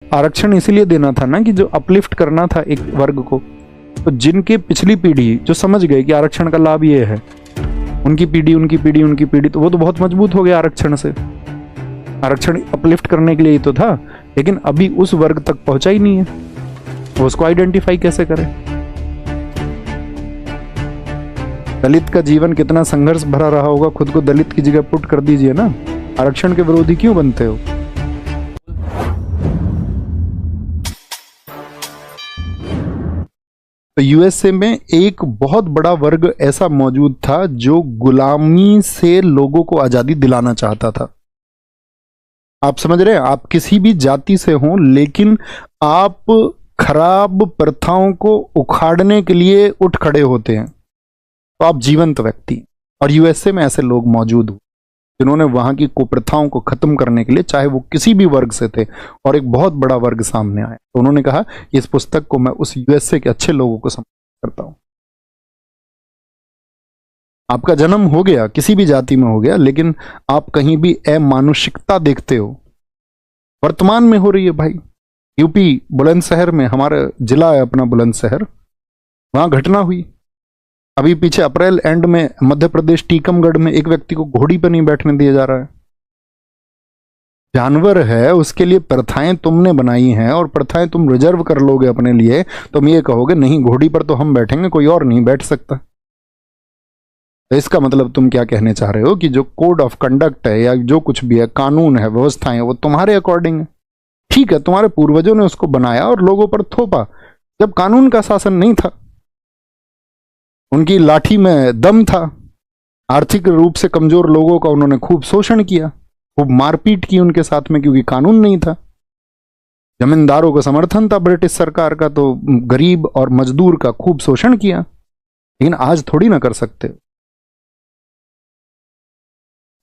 आरक्षण इसीलिए देना था ना कि जो अपलिफ्ट करना था एक वर्ग को। तो जिनके पिछली पीढ़ी जो समझ गए कि आरक्षण का लाभ ये है, उनकी पीढ़ी, तो वो तो बहुत मजबूत हो गया आरक्षण से। आरक्षण अपलिफ्ट करने के लिए ही तो था, लेकिन अभी उस वर्ग तक पहुंचा ही नहीं है, वो उसको आइडेंटिफाई कैसे करें। दलित का जीवन कितना संघर्ष भरा रहा होगा, खुद को दलित की जगह पुट कर दीजिए ना। आरक्षण के विरोधी क्यों बनते हो? तो यूएसए में एक बहुत बड़ा वर्ग ऐसा मौजूद था जो गुलामी से लोगों को आजादी दिलाना चाहता था। आप समझ रहे हैं? आप किसी भी जाति से हो, लेकिन आप खराब प्रथाओं को उखाड़ने के लिए उठ खड़े होते हैं, तो आप जीवंत व्यक्ति। और यूएसए में ऐसे लोग मौजूद हुए जिन्होंने वहां की कुप्रथाओं को खत्म करने के लिए, चाहे वो किसी भी वर्ग से थे, और एक बहुत बड़ा वर्ग सामने आया। तो उन्होंने कहा इस पुस्तक को मैं उस यूएसए के अच्छे लोगों को समर्पित करता हूं। आपका जन्म हो गया, किसी भी जाति में हो गया, लेकिन आप कहीं भी अमानुषिकता देखते हो, वर्तमान में हो रही है भाई। यूपी बुलंदशहर में, हमारा जिला है अपना बुलंदशहर, वहां घटना हुई अभी पीछे अप्रैल एंड में। मध्य प्रदेश टीकमगढ़ में एक व्यक्ति को घोड़ी पर नहीं बैठने दिया जा रहा है। जानवर है, उसके लिए प्रथाएं तुमने बनाई हैं, और प्रथाएं तुम रिजर्व कर लोगे अपने लिए। तुम ये कहोगे नहीं, घोड़ी पर तो हम बैठेंगे, कोई और नहीं बैठ सकता। तो इसका मतलब तुम क्या कहने चाह रहे हो कि जो कोड ऑफ कंडक्ट है या जो कुछ भी है, कानून है, व्यवस्थाएं, वो तुम्हारे अकॉर्डिंग है। ठीक है, तुम्हारे पूर्वजों ने उसको बनाया और लोगों पर थोपा जब कानून का शासन नहीं था। उनकी लाठी में दम था। आर्थिक रूप से कमजोर लोगों का उन्होंने खूब शोषण किया, खूब मारपीट की उनके साथ में, क्योंकि कानून नहीं था। जमींदारों को समर्थन था ब्रिटिश सरकार का, तो गरीब और मजदूर का खूब शोषण किया। लेकिन आज थोड़ी ना कर सकते।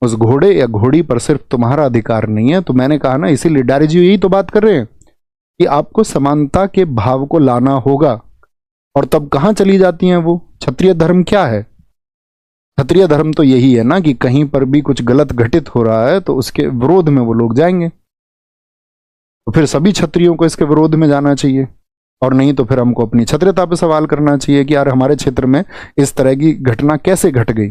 उस घोड़े या घोड़ी पर सिर्फ तुम्हारा अधिकार नहीं है। तो मैंने कहा ना, इसीलिए डायरी जी यही तो बात कर रहे हैं कि आपको समानता के भाव को लाना होगा। और तब कहां चली जाती हैं वो? क्षत्रिय धर्म क्या है? क्षत्रिय धर्म तो यही है ना कि कहीं पर भी कुछ गलत घटित हो रहा है तो उसके विरोध में वो लोग जाएंगे। तो फिर सभी क्षत्रियों को इसके विरोध में जाना चाहिए, और नहीं तो फिर हमको अपनी क्षत्रियता पर सवाल करना चाहिए कि यार हमारे क्षेत्र में इस तरह की घटना कैसे घट गई।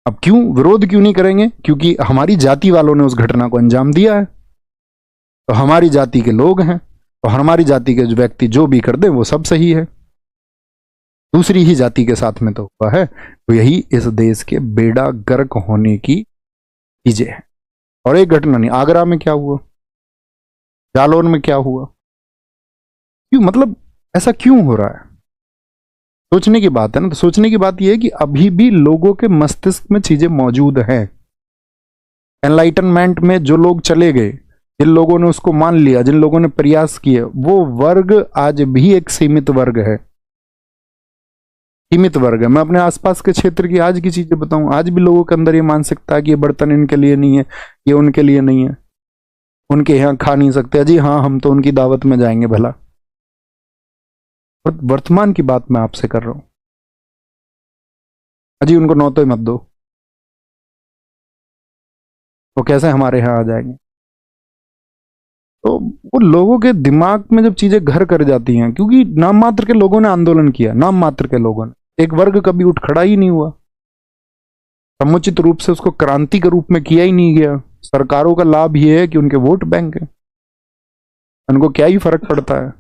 अब क्यों विरोध क्यों नहीं करेंगे? क्योंकि हमारी जाति वालों ने उस घटना को अंजाम दिया है, तो हमारी जाति के लोग हैं, तो हमारी जाति के व्यक्ति जो भी कर दे वो सब सही है। दूसरी ही जाति के साथ में तो हुआ है। तो यही इस देश के बेड़ा गर्क होने की चीजें हैं। और एक घटना नहीं, आगरा में क्या हुआ, जालौन में क्या हुआ, क्यों, मतलब ऐसा क्यों हो रहा है? सोचने की बात है ना। तो सोचने की बात यह है कि अभी भी लोगों के मस्तिष्क में चीजें मौजूद हैं। एनलाइटनमेंट में जो लोग चले गए, जिन लोगों ने उसको मान लिया, जिन लोगों ने प्रयास किए, वो वर्ग आज भी एक सीमित वर्ग है। सीमित वर्ग है। मैं अपने आसपास के क्षेत्र की आज की चीजें बताऊं, आज भी लोगों के अंदर ये मानसिकता है कि ये बर्तन इनके लिए नहीं है, ये उनके लिए नहीं है, उनके यहाँ खा नहीं सकते। जी हाँ, हम तो उनकी दावत में जाएंगे भला। वर्तमान की बात मैं आपसे कर रहा हूं। अजी उनको नौतो मत दो, वो कैसे हमारे यहाँ आ जाएंगे? तो वो लोगों के दिमाग में जब चीजें घर कर जाती हैं, क्योंकि नाम मात्र के लोगों ने आंदोलन किया, नाम मात्र के लोगों ने, एक वर्ग कभी उठ खड़ा ही नहीं हुआ, समुचित रूप से उसको क्रांति के रूप में किया ही नहीं गया। सरकारों का लाभ ये है कि उनके वोट बैंक है, उनको क्या ही फर्क पड़ता है,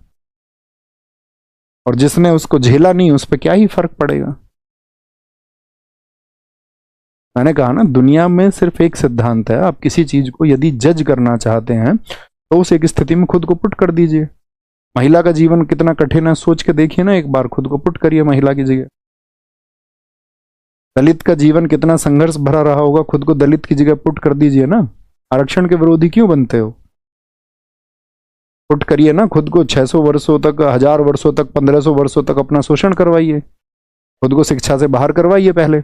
और जिसने उसको झेला नहीं उस पर क्या ही फर्क पड़ेगा। मैंने कहा ना, दुनिया में सिर्फ एक सिद्धांत है, आप किसी चीज को यदि जज करना चाहते हैं तो उस एक स्थिति में खुद को पुट कर दीजिए। महिला का जीवन कितना कठिन है, सोच के देखिए ना एक बार, खुद को पुट करिए महिला की जगह। दलित का जीवन कितना संघर्ष भरा रहा होगा, खुद को दलित की जगह पुट कर दीजिए ना। आरक्षण के विरोधी क्यों बनते हो? पुट करिए ना खुद को। 600 वर्षों तक, 1000 वर्षों तक, 1500 वर्षों तक अपना शोषण करवाइए, खुद को शिक्षा से बाहर करवाइए पहले।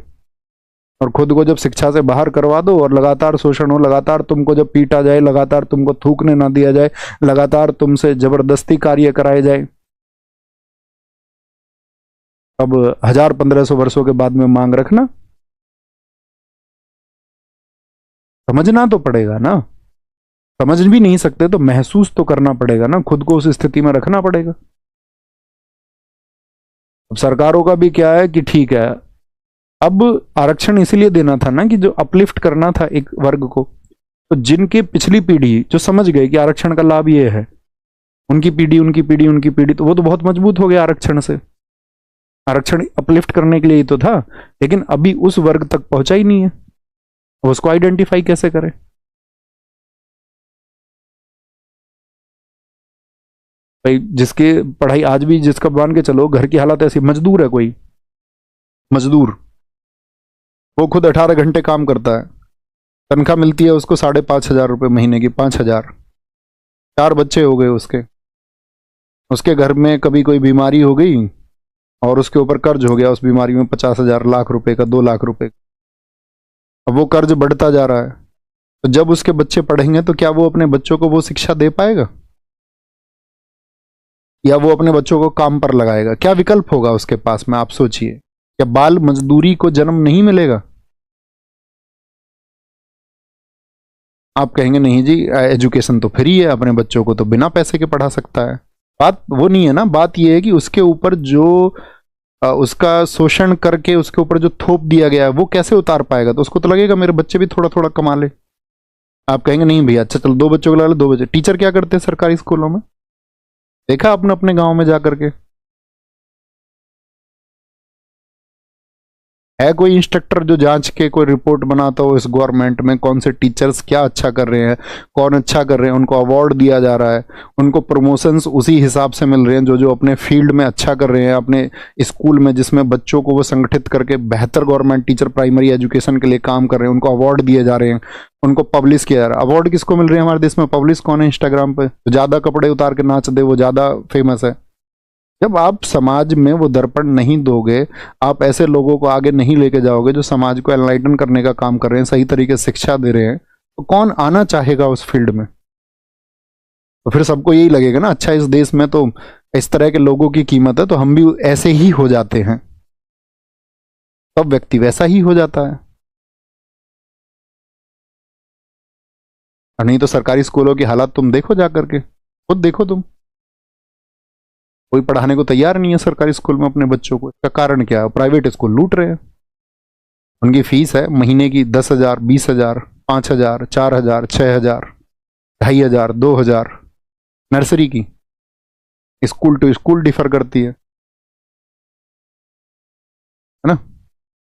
और खुद को जब शिक्षा से बाहर करवा दो और लगातार शोषण हो, लगातार तुमको जब पीटा जाए, लगातार तुमको थूकने ना दिया जाए, लगातार तुमसे जबरदस्ती कार्य कराए जाए, अब 1000-1500 वर्षों के बाद में मांग रखना, समझना तो पड़ेगा ना। समझ भी नहीं सकते तो महसूस तो करना पड़ेगा ना, खुद को उस स्थिति में रखना पड़ेगा। अब सरकारों का भी क्या है कि ठीक है, अब आरक्षण इसीलिए देना था ना कि जो अपलिफ्ट करना था एक वर्ग को, तो जिनके पिछली पीढ़ी जो समझ गए कि आरक्षण का लाभ ये है, उनकी पीढ़ी उनकी पीढ़ी उनकी पीढ़ी, तो वो तो बहुत मजबूत हो गया आरक्षण से। आरक्षण अपलिफ्ट करने के लिए ही तो था, लेकिन अभी उस वर्ग तक पहुंचा ही नहीं है, उसको आइडेंटिफाई कैसे करें? भाई जिसके पढ़ाई आज भी, जिसका मान के चलो घर की हालत ऐसी, मजदूर है कोई मजदूर, वो खुद 18 घंटे काम करता है, तनख्वाह मिलती है उसको 5,500 रुपये महीने की, 5,000, 4 बच्चे हो गए उसके, उसके घर में कभी कोई बीमारी हो गई और उसके ऊपर कर्ज हो गया, उस बीमारी में 50,000, लाख रुपए का, 2 लाख रुपए। अब वो कर्ज बढ़ता जा रहा है, तो जब उसके बच्चे पढ़ेंगे तो क्या वो अपने बच्चों को वो शिक्षा दे पाएगा, या वो अपने बच्चों को काम पर लगाएगा? क्या विकल्प होगा उसके पास में, आप सोचिए। क्या बाल मजदूरी को जन्म नहीं मिलेगा? आप कहेंगे नहीं जी एजुकेशन तो फ्री है, अपने बच्चों को तो बिना पैसे के पढ़ा सकता है। बात वो नहीं है ना, बात ये है कि उसके ऊपर जो उसका शोषण करके उसके ऊपर जो थोप दिया गया है वो कैसे उतार पाएगा? तो उसको तो लगेगा मेरे बच्चे भी थोड़ा थोड़ा कमा ले। आप कहेंगे नहीं भैया, अच्छा चल 2 बच्चों को ला लो, 2 बच्चे। टीचर क्या करते हैं सरकारी स्कूलों में, देखा आपने अपने गांव में जाकर के? है कोई इंस्ट्रक्टर जो जांच के कोई रिपोर्ट बनाता हो इस गवर्नमेंट में, कौन से टीचर्स क्या अच्छा कर रहे हैं, कौन अच्छा कर रहे हैं, उनको अवार्ड दिया जा रहा है, उनको प्रमोशंस उसी हिसाब से मिल रहे हैं जो जो अपने फील्ड में अच्छा कर रहे हैं, अपने स्कूल में जिसमें बच्चों को वो संगठित करके बेहतर गवर्नमेंट टीचर प्राइमरी एजुकेशन के लिए काम कर रहे हैं, उनको अवार्ड दिए जा रहे हैं, उनको पब्लिश किया जा रहा है। अवार्ड किसको मिल रहे हैं हमारे देश में? पब्लिश कौन है इंस्टाग्राम पे, जो ज्यादा कपड़े उतार के नाच दे वो ज्यादा फेमस है। जब आप समाज में वो दर्पण नहीं दोगे, आप ऐसे लोगों को आगे नहीं लेके जाओगे जो समाज को एनलाइटन करने का काम कर रहे हैं, सही तरीके से शिक्षा दे रहे हैं, तो कौन आना चाहेगा उस फील्ड में? तो फिर सबको यही लगेगा ना, अच्छा इस देश में तो इस तरह के लोगों की कीमत है, तो हम भी ऐसे ही हो जाते हैं, तब व्यक्ति वैसा ही हो जाता है। और नहीं तो सरकारी स्कूलों की हालत तुम देखो जाकर के, खुद देखो तुम, कोई पढ़ाने को तैयार नहीं है सरकारी स्कूल में अपने बच्चों को। इसका कारण क्या है? प्राइवेट स्कूल लूट रहे हैं। उनकी फीस है महीने की 10,000, 20,000, 5,000, 4,000, 6,000, 2,500, 2,000। नर्सरी की, स्कूल टू स्कूल डिफर करती है ना।